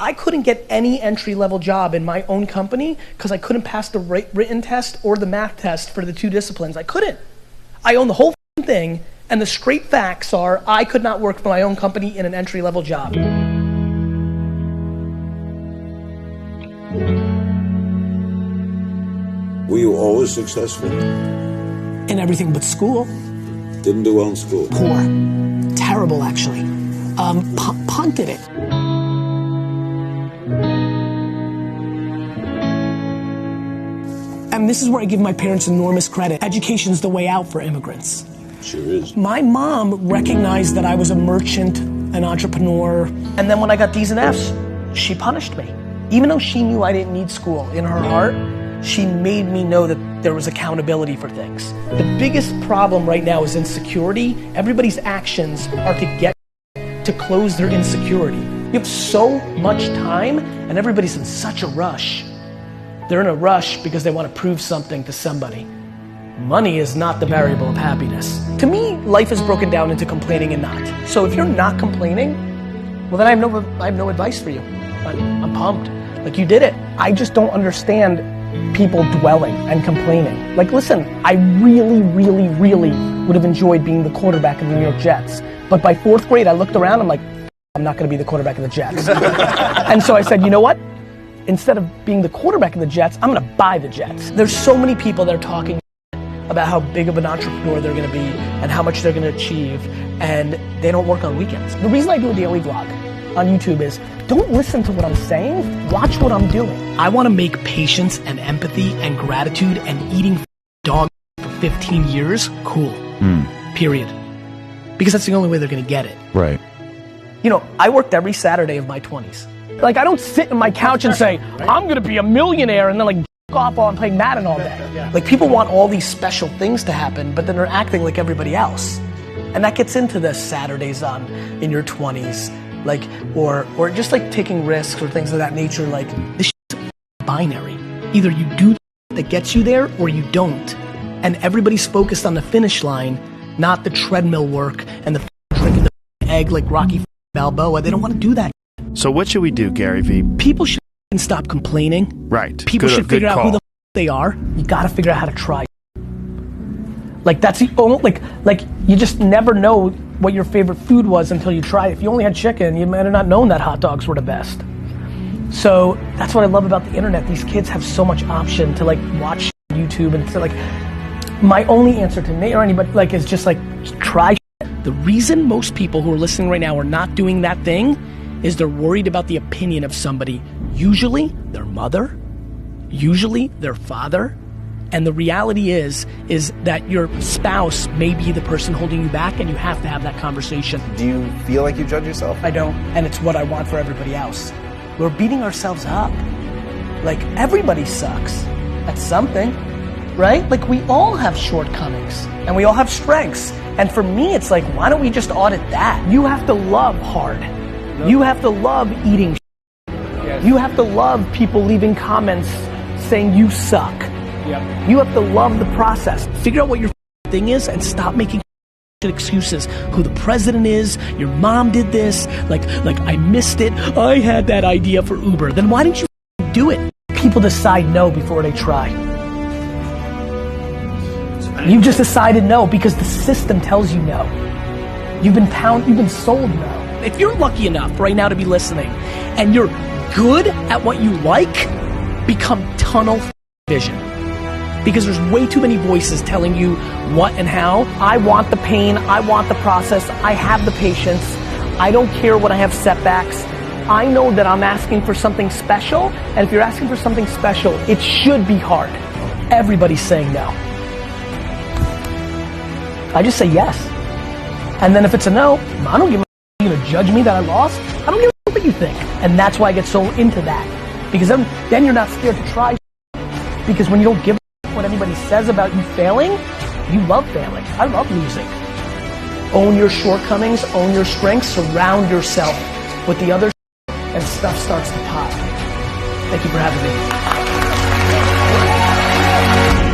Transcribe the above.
I couldn't get any entry-level job in my own company because I couldn't pass the written test or the math test for the 2 disciplines. I couldn't. I own the whole thing, and the straight facts are I could not work for my own company in an entry-level job. Were you always successful? In everything but school. Didn't do well in school? Poor. Terrible, actually. Punted it. And this is where I give my parents enormous credit. Education's the way out for immigrants. Sure is. My mom recognized that I was a merchant, an entrepreneur, and then when I got D's and F's, she punished me. Even though she knew I didn't need school, in her heart, she made me know that there was accountability for things. The biggest problem right now is insecurity. Everybody's actions are to close their insecurity. You have so much time and everybody's in such a rush. They're in a rush because they want to prove something to somebody. Money is not the variable of happiness. To me, life is broken down into complaining and not. So if you're not complaining, well then I have no advice for you. I'm pumped. Like, you did it. I just don't understand people dwelling and complaining. Like, listen, I really would have enjoyed being the quarterback of the New York Jets. But by 4th grade, I looked around, I'm like, I'm not gonna be the quarterback of the Jets. And so I said, you know what? Instead of being the quarterback of the Jets, I'm gonna buy the Jets. There's so many people that are talking about how big of an entrepreneur they're gonna be and how much they're gonna achieve, and they don't work on weekends. The reason I do a daily vlog on YouTube is, don't listen to what I'm saying, watch what I'm doing. I wanna make patience and empathy and gratitude and eating dog for 15 years cool, period. Because that's the only way they're gonna get it. Right. You know, I worked every Saturday of my 20s. Like, I don't sit in my couch and say, I'm gonna be a millionaire, and then like off while I'm playing Madden all day. Like, people want all these special things to happen, but then they're acting like everybody else. And that gets into the Saturdays in your 20s. Like, or just like taking risks or things of that nature. Like, this shit's binary. Either you do that gets you there or you don't. And everybody's focused on the finish line, not the treadmill work and the drinking the egg like Rocky Balboa. They don't want to do that. So what should we do, Gary Vee? People should stop complaining. Right. People should figure out who the they are. You gotta figure out how to try. Like, that's the only, like you just never know what your favorite food was until you try it. If you only had chicken, you might have not known that hot dogs were the best. So that's what I love about the internet. These kids have so much option to like watch YouTube, and to like, my only answer to me or anybody like is just like, try. The reason most people who are listening right now are not doing that thing is they're worried about the opinion of somebody, usually their mother, usually their father. And the reality is that your spouse may be the person holding you back, and you have to have that conversation. Do you feel like you judge yourself? I don't, and it's what I want for everybody else. We're beating ourselves up. Like, everybody sucks at something, right? Like, we all have shortcomings, and we all have strengths. And for me, it's like, why don't we just audit that? You have to love hard. You have to love eating. Yes. You have to love people leaving comments saying you suck. Yep. You have to love the process. Figure out what your thing is and stop making excuses. Who the president is, your mom did this, like I missed it, I had that idea for Uber. Then why didn't you do it? People decide no before they try. You just decided no because the system tells you no. You've been sold no. If you're lucky enough right now to be listening and you're good at what you like, become tunnel vision. Because there's way too many voices telling you what and how. I want the pain, I want the process, I have the patience, I don't care when I have setbacks. I know that I'm asking for something special, and if you're asking for something special, it should be hard. Everybody's saying no. I just say yes. And then if it's a no, I don't give a you're gonna judge me that I lost. I don't give a what you think. And that's why I get so into that. Because then you're not scared to try. Because when you don't give a what anybody says about you failing, you love failing. I love losing. Own your shortcomings, own your strengths, surround yourself with the other and stuff starts to pop. Thank you for having me.